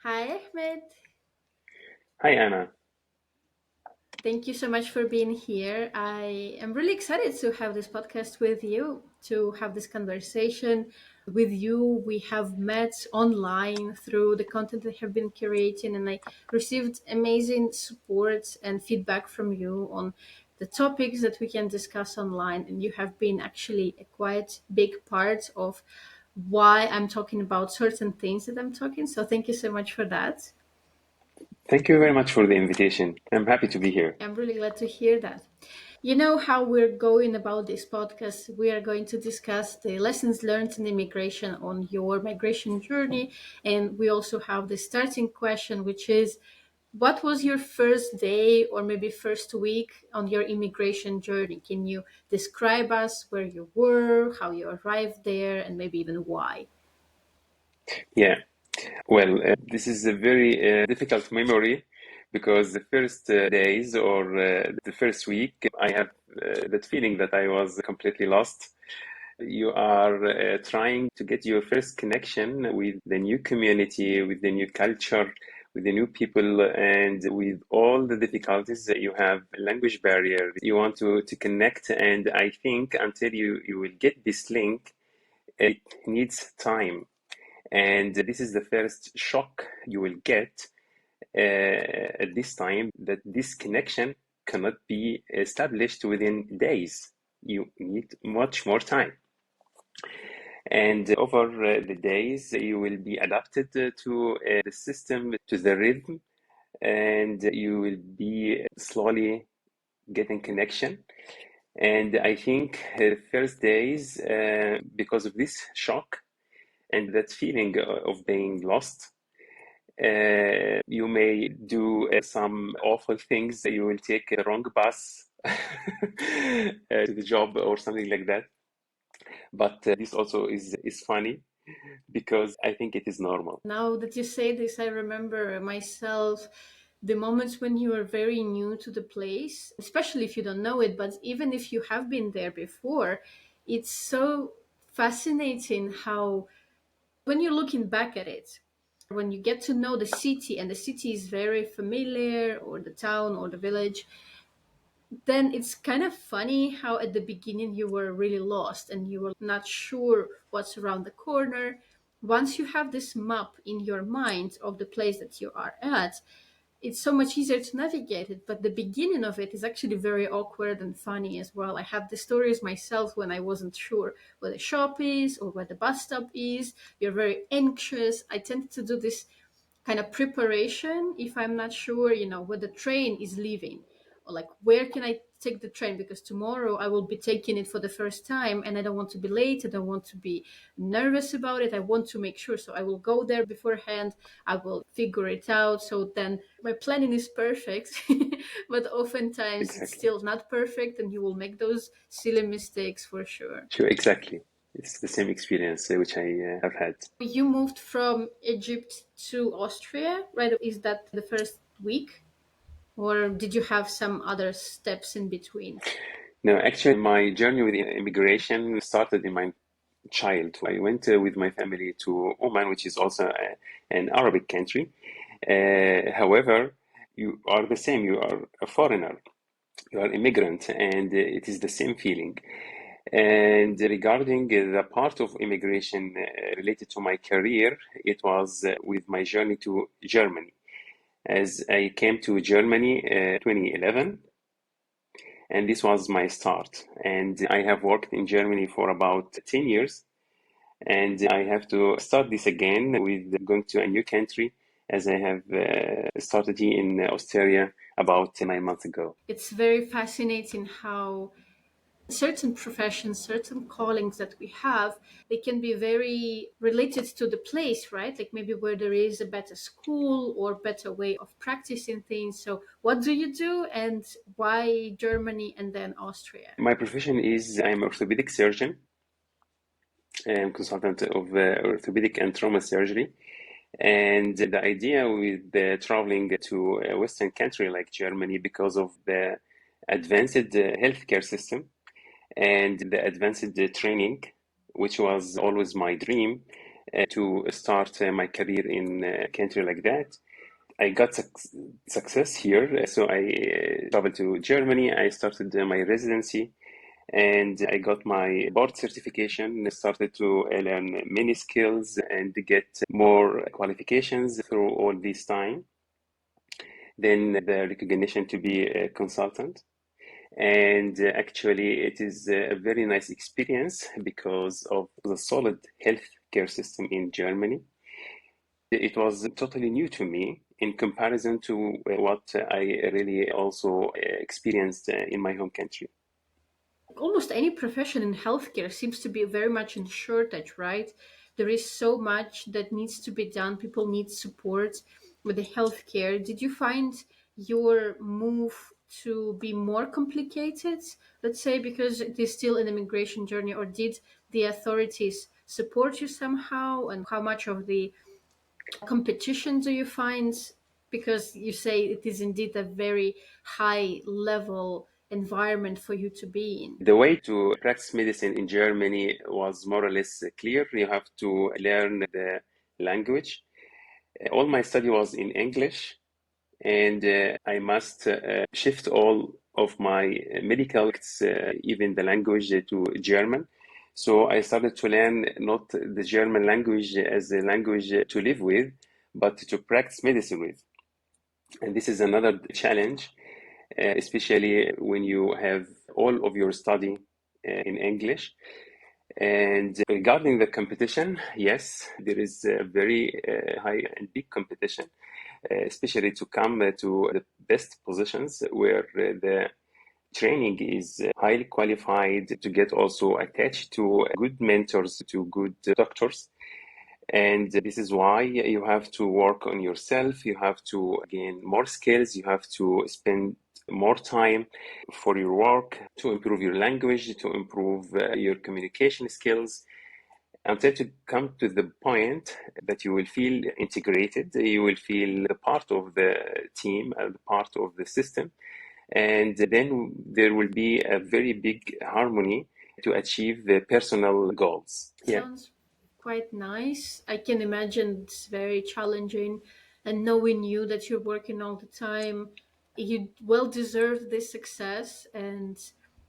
Hi, Ahmed. Hi, Anna. Thank you so much for being here. I am really excited to have this podcast with you, to have this conversation with you. We have met online through the content I have been creating, and I received amazing support and feedback from you on the topics that we can discuss online. And you have been actually a quite big part of why I'm talking about certain things that I'm talking. So thank you so much for that. Thank you very much for the invitation. I'm happy to be here. I'm really glad to hear that. You know how we're going about this podcast. We are going to discuss the lessons learned in immigration on your migration journey. And we also have the starting question, which is what was your first day or maybe first week on your immigration journey? Can you describe us where you were, how you arrived there, and maybe even why? Yeah, this is a very difficult memory because the first days or the first week, I have that feeling that I was completely lost. You are trying to get your first connection with the new community, with the new culture, with the new people, and with all the difficulties that you have, language barrier. You want to connect, and I think until you will get this link, it needs time. And this is the first shock you will get at this time that this connection cannot be established within days. You need much more time. And over the days, you will be adapted to the system, to the rhythm, and you will be slowly getting connection. And I think the first days, because of this shock and that feeling of being lost, you may do some awful things. You will take a wrong bus to the job or something like that. But this also is funny because I think it is normal. Now that you say this, I remember myself the moments when you are very new to the place, especially if you don't know it, but even if you have been there before, it's so fascinating how, when you're looking back at it, when you get to know the city and the city is very familiar, or the town or the village, then it's kind of funny how at the beginning you were really lost and you were not sure what's around the corner. Once you have this map in your mind of the place that you are at, it's so much easier to navigate it. But the beginning of it is actually very awkward and funny as well. I have the stories myself when I wasn't sure where the shop is or where the bus stop is. You're very anxious. I tend to do this kind of preparation if I'm not sure, where the train is leaving, or like where can I take the train, because tomorrow I will be taking it for the first time and I don't want to be late. I don't want to be nervous about it. I want to make sure. So I will go there beforehand. I will figure it out. So then my planning is perfect, but oftentimes it's Exactly. still not perfect and you will make those silly mistakes for sure. Sure, exactly. It's the same experience which I have had. You moved from Egypt to Austria, right? Is that the first week? Or did you have some other steps in between? No, actually, my journey with immigration started in my childhood. I went with my family to Oman, which is also an Arabic country. However, you are the same. You are a foreigner. You are immigrant, and it is the same feeling. And regarding the part of immigration related to my career, it was with my journey to Germany. As I came to Germany 2011, and this was my start. And I have worked in Germany for about 10 years, and I have to start this again with going to a new country as I have started here in Austria about 9 months ago. It's very fascinating how certain professions, certain callings that we have, they can be very related to the place, right? Like maybe where there is a better school or better way of practicing things. So what do you do and why Germany and then Austria? My profession is I'm an orthopedic surgeon and consultant of orthopedic and trauma surgery. And the idea with traveling to a Western country like Germany, because of the advanced healthcare system, and the advanced training, which was always my dream. to start my career in a country like that. I got success here, so I traveled to Germany. I started my residency, and I got my board certification. Started to learn many skills and get more qualifications through all this time. Then the recognition to be a consultant. And actually, it is a very nice experience because of the solid healthcare system in Germany. It was totally new to me in comparison to what I really also experienced in my home country. Almost any profession in healthcare seems to be very much in shortage, right? There is so much that needs to be done. People need support with the healthcare. Did you find your move to be more complicated, let's say, because it is still an immigration journey, or did the authorities support you somehow? And how much of the competition do you find? Because you say it is indeed a very high level environment for you to be in. The way to practice medicine in Germany was more or less clear. You have to learn the language. All my study was in English, and I must shift all of my medical, even the language, to German. So I started to learn not the German language as a language to live with, but to practice medicine with. And this is another challenge, especially when you have all of your study in English. And regarding the competition, yes, there is a very high and big competition, especially to come to the best positions where the training is highly qualified, to get also attached to good mentors, to good doctors. And this is why you have to work on yourself. You have to gain more skills. You have to spend more time for your work to improve your language, to improve your communication skills, until to come to the point that you will feel integrated. You will feel the part of the team, the part of the system. And then there will be a very big harmony to achieve the personal goals. Yeah. Sounds quite nice. I can imagine it's very challenging, and knowing you that you're working all the time, you well deserve this success, and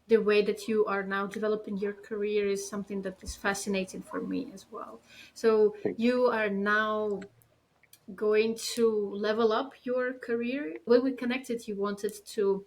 the way that you are now developing your career is something that is fascinating for me as well. So Thank you. you are now going to level up your career. When we connected, you wanted to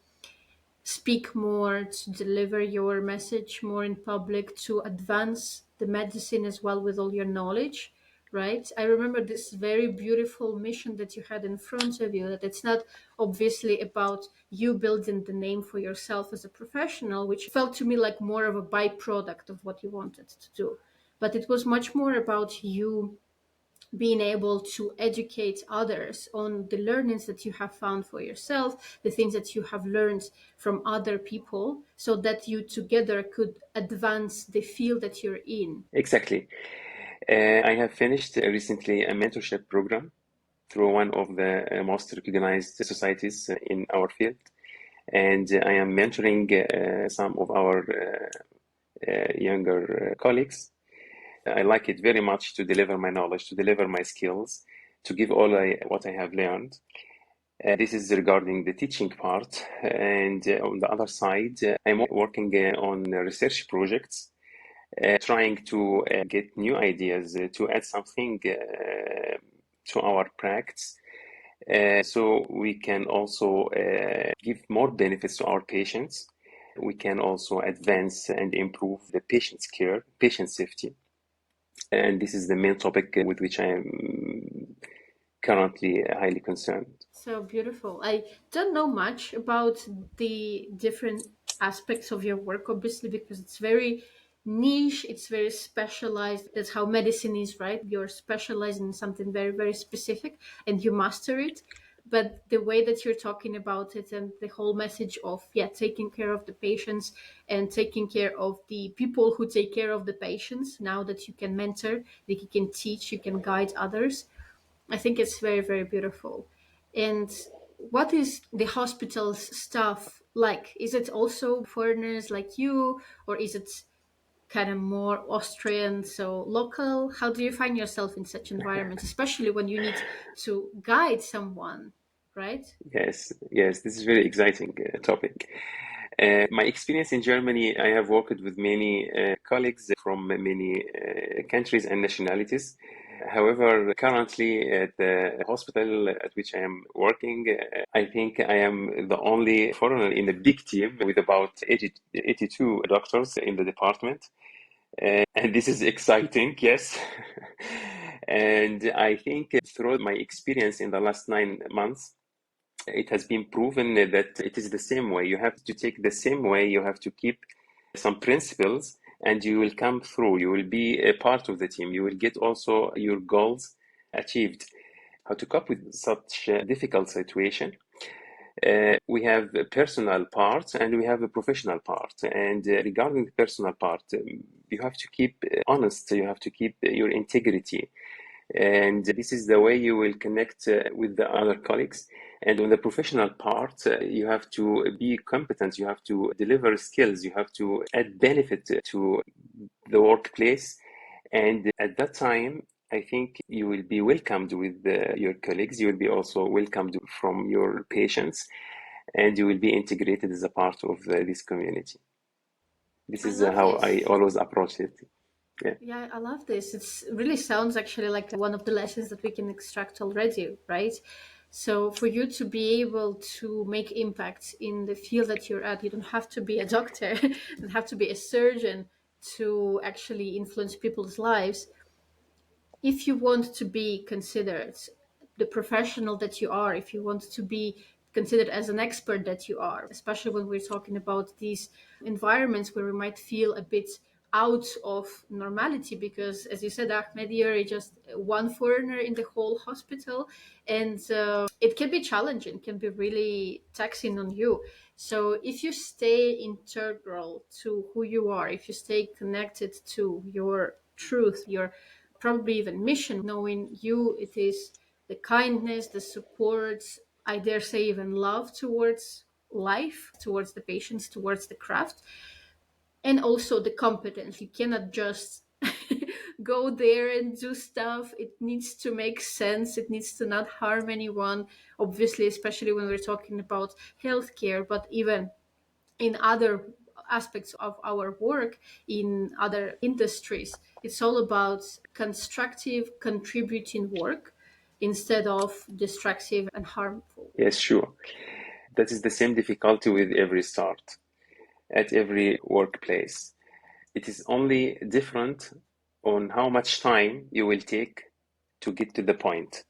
speak more, to deliver your message more in public, to advance the medicine as well with all your knowledge, right? I remember this very beautiful mission that you had in front of you, that it's not obviously about you building the name for yourself as a professional, which felt to me like more of a byproduct of what you wanted to do. But it was much more about you being able to educate others on the learnings that you have found for yourself, the things that you have learned from other people, so that you together could advance the field that you're in. Exactly. I have finished recently a mentorship program through one of the most recognized societies in our field. And I am mentoring some of our younger colleagues. I like it very much to deliver my knowledge, to deliver my skills, to give what I have learned. This is regarding the teaching part. And on the other side, I'm working on research projects, trying to get new ideas, to add something to our practice, so we can also give more benefits to our patients. We can also advance and improve the patient's care, patient safety. And this is the main topic with which I am currently highly concerned. So beautiful. I don't know much about the different aspects of your work, obviously, because it's very niche, it's very specialized. That's how medicine is, right? You're specialized in something very, very specific and you master it. But the way that you're talking about it and the whole message of, yeah, taking care of the patients and taking care of the people who take care of the patients, now that you can mentor, that you can teach, you can guide others, I think it's very, very beautiful. And what is the hospital's staff like? Is it also foreigners like you, or is it kind of more Austrian, so local? How do you find yourself in such environments, especially when you need to guide someone, right? Yes, yes, this is very exciting topic. My experience in Germany, I have worked with many colleagues from many countries and nationalities. However, currently at the hospital at which I am working, I think I am the only foreigner in a big team with about 82 doctors in the department. And this is exciting, yes. And I think through my experience in the last 9 months, it has been proven that it is the same way. You have to take the same way. You have to keep some principles, and you will come through. You will be a part of the team. You will get also your goals achieved. How to cope with such a difficult situation? We have a personal part and we have a professional part. And regarding the personal part, you have to keep honest. You have to keep your integrity. And this is the way you will connect with the other colleagues. And on the professional part, you have to be competent, you have to deliver skills, you have to add benefit to the workplace. And at that time, I think you will be welcomed with your colleagues, you will be also welcomed from your patients, and you will be integrated as a part of this community. This I is love how I this. always approach it. Yeah. Yeah, I love this. It's really sounds actually like one of the lessons that we can extract already, right? So for you to be able to make impact in the field that you're at, you don't have to be a doctor, you don't have to be a surgeon to actually influence people's lives. If you want to be considered the professional that you are, if you want to be considered as an expert that you are, especially when we're talking about these environments where we might feel a bit out of normality, because as you said, Ahmed, you're just one foreigner in the whole hospital, and it can be challenging, can be really taxing on you. So if you stay integral to who you are, if you stay connected to your truth, your probably even mission, knowing you, it is the kindness, the support, I dare say even love towards life, towards the patients, towards the craft, and also the competence. You cannot just go there and do stuff. It needs to make sense. It needs to not harm anyone, obviously, especially when we're talking about healthcare, but even in other aspects of our work in other industries. It's all about constructive, contributing work instead of destructive and harmful. Yes, sure. That is the same difficulty with every start, at every workplace. It is only different on how much time you will take to get to the point,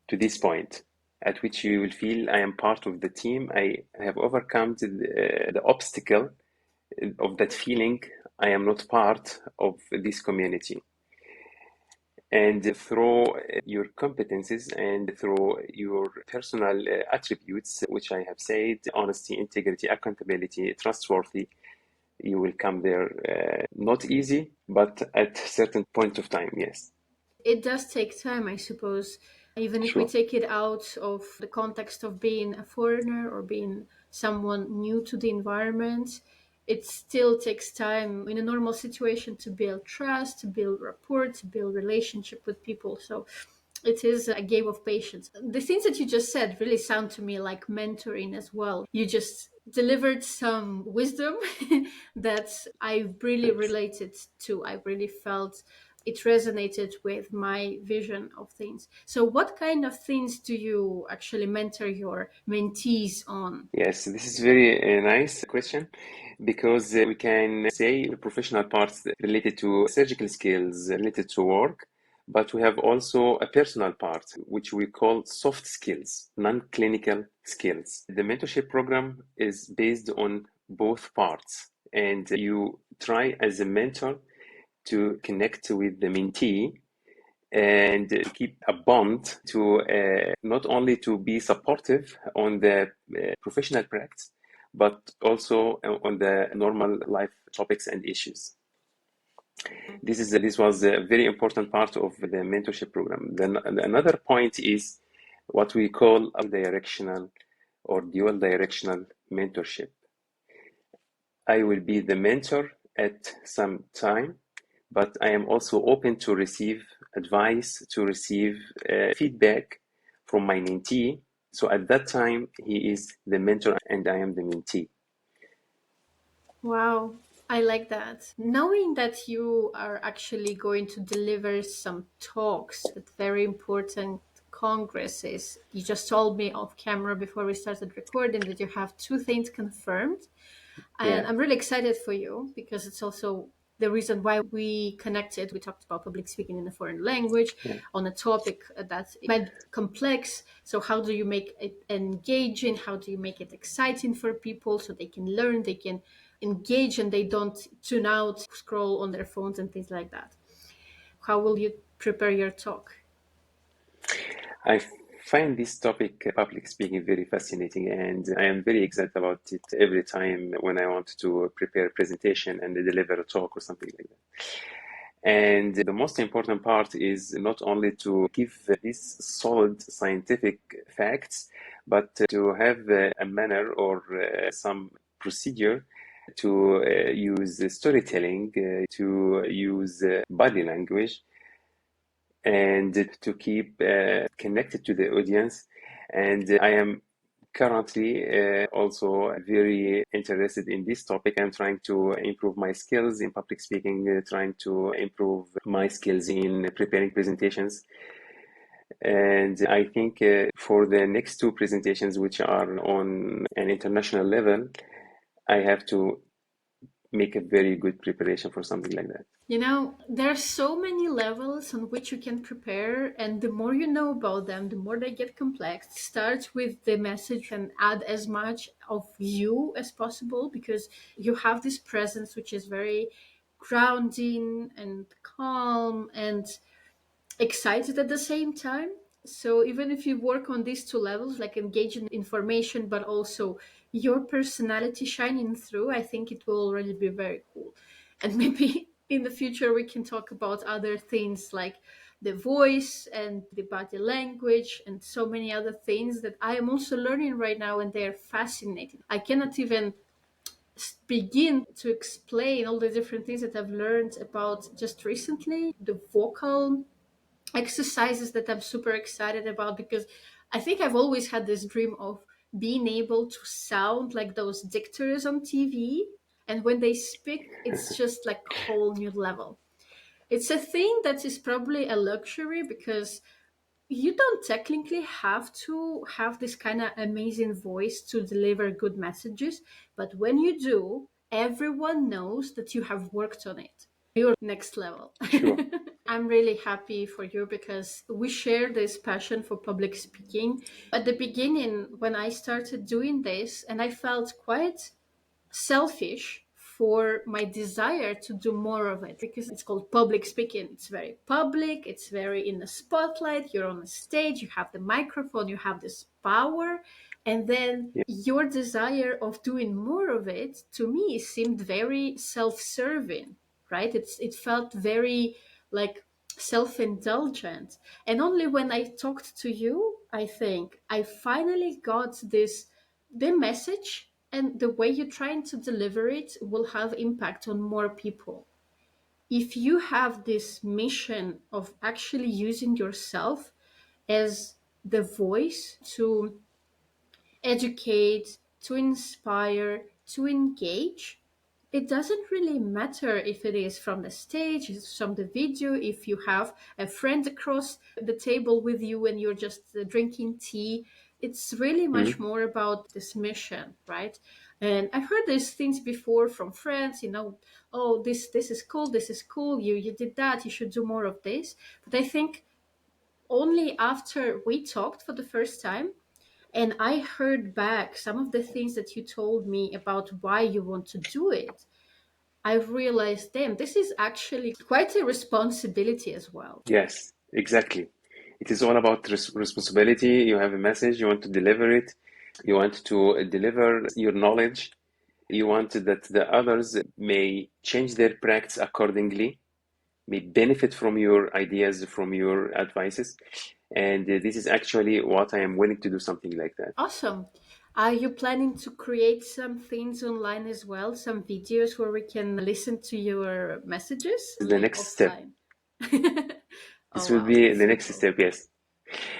to this point, at which you will feel I am part of the team. I have overcome the obstacle of that feeling I am not part of this community. And through your competencies and through your personal attributes, which I have said, honesty, integrity, accountability, trustworthy, you will come there. Not easy, but at certain point of time, yes. It does take time, I suppose. Even if we Sure. take it out of the context of being a foreigner or being someone new to the environment, it still takes time in a normal situation to build trust, to build rapport, to build relationship with people. So it is a game of patience. The things that you just said really sound to me like mentoring as well. You just delivered some wisdom that I really Thanks. related to. I really felt it resonated with my vision of things. So, what kind of things do you actually mentor your mentees on? Yes, this is very nice question because we can say the professional parts related to surgical skills, related to work, but we have also a personal part, which we call soft skills, non-clinical skills. The mentorship program is based on both parts, and you try as a mentor to connect with the mentee and to keep a bond to not only to be supportive on the professional practice, but also on the normal life topics and issues. This was a very important part of the mentorship program. Then another point is what we call a directional or dual directional mentorship. I will be the mentor at some time, but I am also open to receive advice, to receive feedback from my mentee. So at that time, he is the mentor and I am the mentee. Wow, I like that. Knowing that you are actually going to deliver some talks at very important congresses, you just told me off camera before we started recording that you have two things confirmed. And Yeah, I'm really excited for you because it's also the reason why we connected. We talked about public speaking in a foreign language yeah, on a topic that might be complex. So, how do you make it engaging? How do you make it exciting for people so they can learn, they can engage, and they don't tune out, scroll on their phones, and things like that? How will you prepare your talk? I find this topic, public speaking, very fascinating, and I am very excited about it every time when I want to prepare a presentation and deliver a talk or something like that. And the most important part is not only to give these solid scientific facts, but to have a manner or some procedure to use storytelling, to use body language, and to keep connected to the audience. And I am currently also very interested in this topic. I'm trying to improve my skills in public speaking, trying to improve my skills in preparing presentations. And I think for the next two presentations, which are on an international level, I have to make a very good preparation for something like that. You know, there are so many levels on which you can prepare, and the more you know about them, the more they get complex. Start with the message and add as much of you as possible because you have this presence which is very grounding and calm and excited at the same time. So even if you work on these two levels, like engaging information, but also your personality shining through, I think it will already be very cool. And maybe in the future we can talk about other things like the voice and the body language and so many other things that I am also learning right now, and they're fascinating. I cannot even begin to explain all the different things that I've learned about just recently. The vocal exercises that I'm super excited about because I think I've always had this dream of being able to sound like those dictators on TV. And when they speak, it's just like a whole new level. It's a thing that is probably a luxury because you don't technically have to have this kind of amazing voice to deliver good messages. But when you do, everyone knows that you have worked on it. You're next level. Sure. I'm really happy for you because we share this passion for public speaking. At the beginning, when I started doing this, and I felt quite selfish for my desire to do more of it because it's called public speaking. It's very public, it's very in the spotlight, you're on the stage, you have the microphone, you have this power. And then Yeah. your desire of doing more of it to me seemed very self serving, right? It felt very like self indulgent. And only when I talked to you, I think I finally got this the message and the way you're trying to deliver it will have impact on more people. If you have this mission of actually using yourself as the voice to educate, to inspire, to engage, it doesn't really matter if it is from the stage, if it's from the video, if you have a friend across the table with you and you're just drinking tea. It's really much Mhm. more about this mission, right? And I've heard these things before from friends, oh, this is cool, this is cool, you did that, you should do more of this. But I think only after we talked for the first time and I heard back some of the things that you told me about why you want to do it, I've realized, damn, this is actually quite a responsibility as well. Yes, exactly. It is all about responsibility. You have a message, you want to deliver it, you want to deliver your knowledge, you want that the others may change their practice accordingly, may benefit from your ideas, from your advices. And this is actually what I am willing to do something like that. Awesome. Are you planning to create some things online as well, some videos where we can listen to your messages The next step. offline? Oh This will wow, be that's the so next cool. step, yes.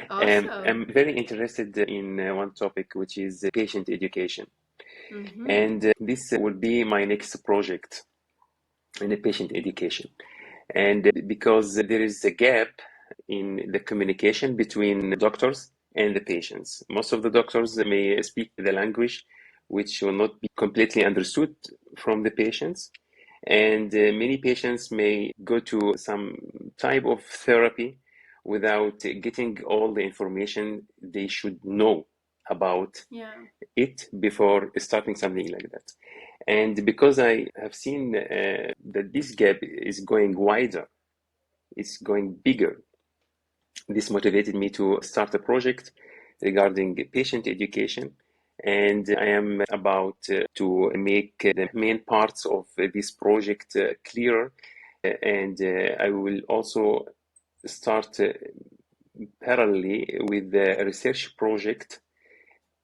Awesome. I'm very interested in one topic, which is patient education. Mm-hmm. And this will be my next project in the patient education. And because there is a gap in the communication between doctors and the patients. Most of the doctors may speak the language which will not be completely understood from the patients. And many patients may go to some type of therapy without getting all the information they should know about Yeah. it before starting something like that. And because I have seen that this gap is going wider, it's going bigger, this motivated me to start a project regarding patient education. And I am about to make the main parts of this project clearer. And I will also start parallelly with the research project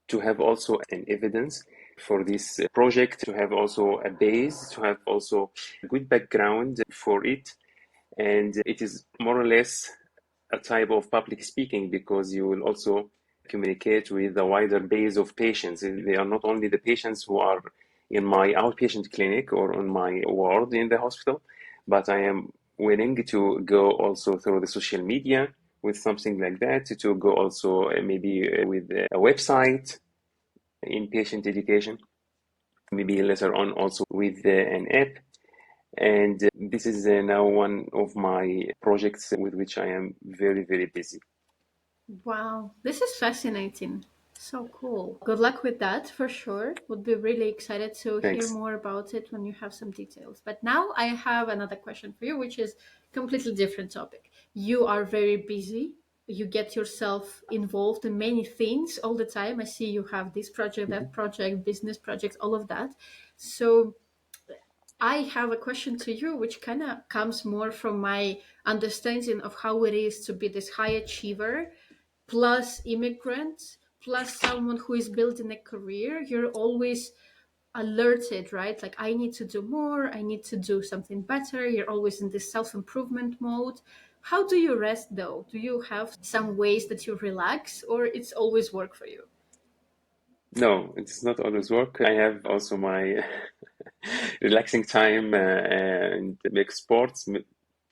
to have also an evidence for this project, to have also a base, to have also a good background for it. And it is more or less a type of public speaking because you will also communicate with a wider base of patients. They are not only the patients who are in my outpatient clinic or on my ward in the hospital, but I am willing to go also through the social media with something like that, to go also maybe with a website in patient education, maybe later on also with an app. And this is now one of my projects with which I am very, very busy. Wow, this is fascinating. So cool. Good luck with that for sure. Would be really excited to hear Thanks. more about it when you have some details. But now I have another question for you, which is completely different topic. You are very busy. You get yourself involved in many things all the time. I see you have this project, that Mhm. project, business projects, all of that. So I have a question to you, which kind of comes more from my understanding of how it is to be this high achiever plus immigrant plus someone who is building a career. You're always alerted, right? Like, I need to do more, I need to do something better. You're always in this self-improvement mode. How do you rest though? Do you have some ways that you relax, or it's always work for you? No, it's not always work. I have also my relaxing time and make sports,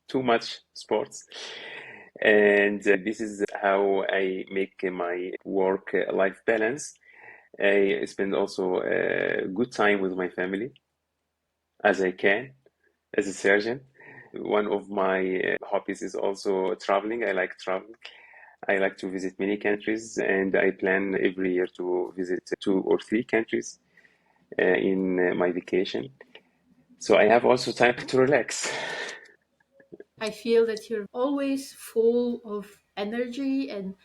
too much sports. And this is how I make my work life balance. I spend also good time with my family as I can as a surgeon. One of my hobbies is also traveling. I like traveling. I like to visit many countries, and I plan every year to visit 2 or 3 countries in my vacation. So I have also time to relax. I feel that you're always full of energy and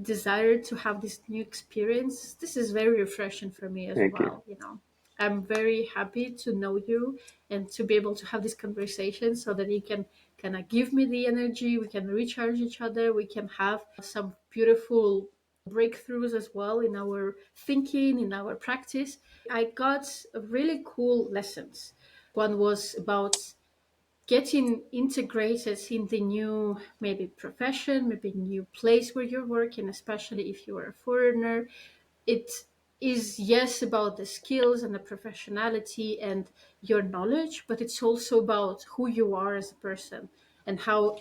desire to have this new experience. This is very refreshing for me as Thank you. well. I'm very happy to know you and to be able to have this conversation so that you can kind of give me the energy, we can recharge each other, we can have some beautiful breakthroughs as well in our thinking, in our practice. I got really cool lessons. One was about getting integrated in the new maybe profession, maybe new place where you're working, especially if you are a foreigner. It is, yes, about the skills and the professionality and your knowledge, but it's also about who you are as a person and how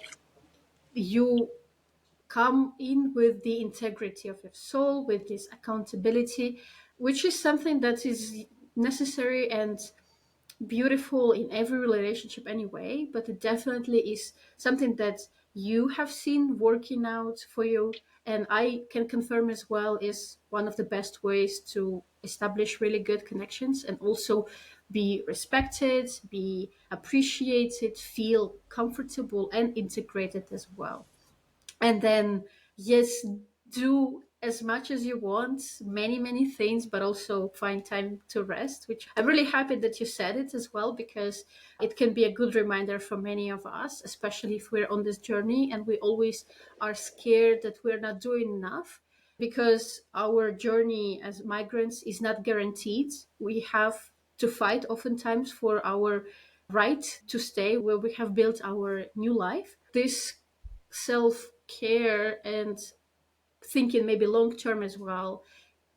you come in with the integrity of your soul, with this accountability, which is something that is necessary and beautiful in every relationship anyway, but it definitely is something that you have seen working out for you. And I can confirm as well is one of the best ways to establish really good connections and also be respected, be appreciated, feel comfortable and integrated as well. And then, yes, do as much as you want, many things, but also find time to rest, which I'm really happy that you said it as well, because it can be a good reminder for many of us, especially if we're on this journey and we always are scared that we're not doing enough. because our journey as migrants is not guaranteed. We have to fight oftentimes for our right to stay where we have built our new life. This self care and thinking maybe long term as well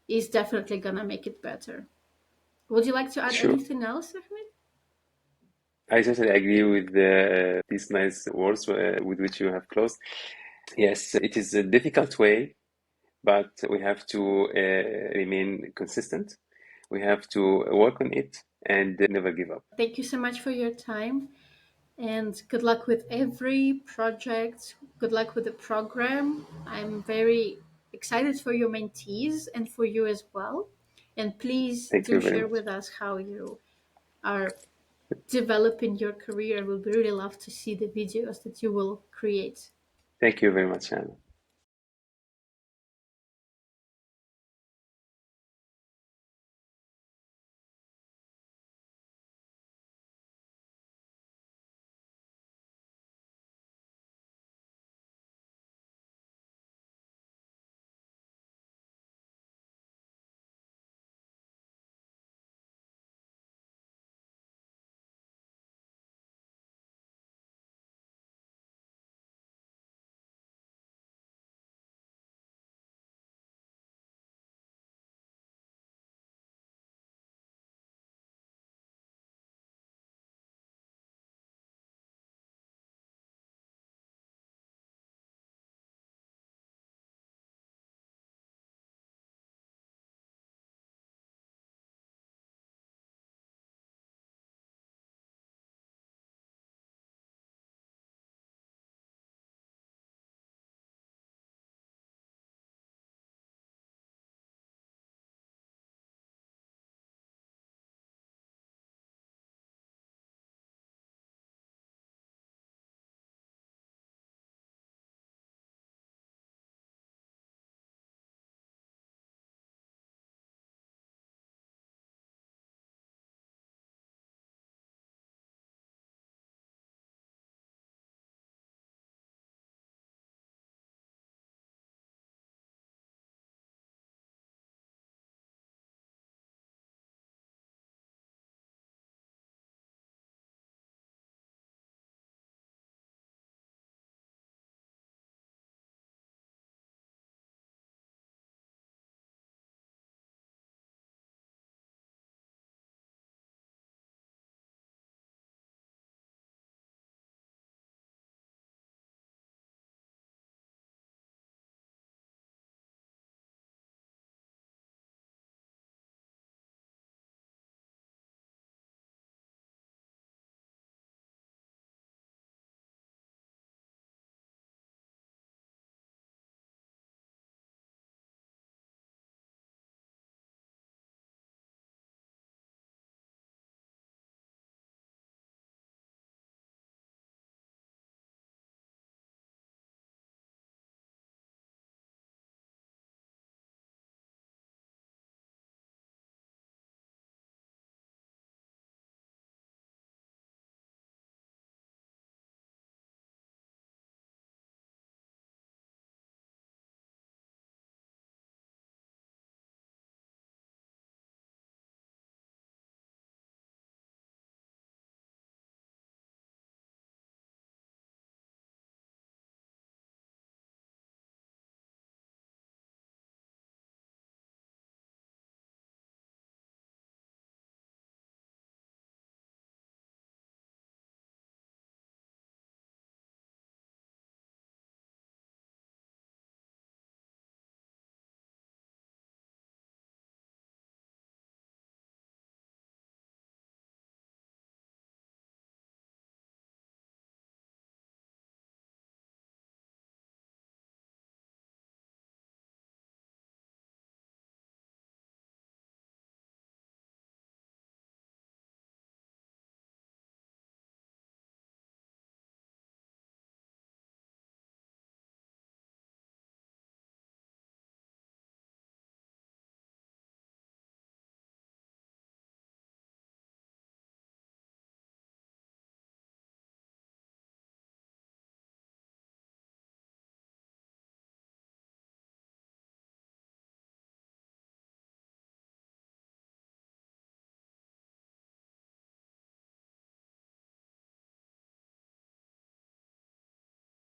is definitely gonna make it better. Would you like to add Sure. anything else, Ahmed? I totally agree with these nice words with which you have closed. Yes, it is a difficult way, but we have to remain consistent. We have to work on it and never give up. Thank you so much for your time, and good luck with every project. Good luck with the program. I'm very excited for your mentees and for you as well. And please Thank do you very share much. with us how you are developing your career. I would really love to see the videos that you will create. Thank you very much, Anna.